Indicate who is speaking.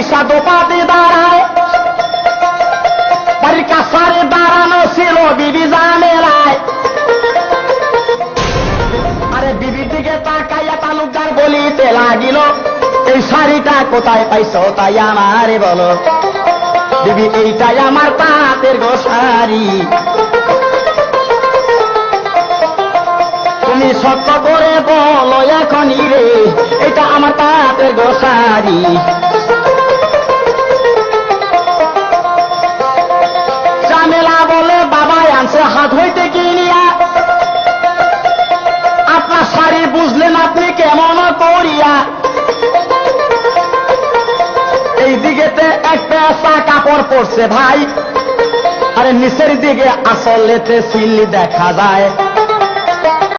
Speaker 1: আইসা দোপাতে দাঁড়ায়, বাড়ির কাছারে দাঁড়ানো ছিল বিবি জামেলায়। আরে বিবির দিকে তাকাইয়া তালুকদার বলিতে লাগিল, এই শাড়িটা কোথায় পাইছো তাই আমারে বলো। বিবি এইটাই আমার তাঁতের গো শাড়ি, তুমি সত্য করে বলো এখনই রে, এটা আমার তাঁতের গো শাড়ি। জামেলা বলে বাবা আনছে হাত হইতে কিনিয়া, আপনার শাড়ি বুঝলেন আপনি কেমন করিয়া। এই দিকেতে একটা কাপড় পরছে ভাই, আরে নিচের দিকে আসলেতে সিল্লি দেখা যায়।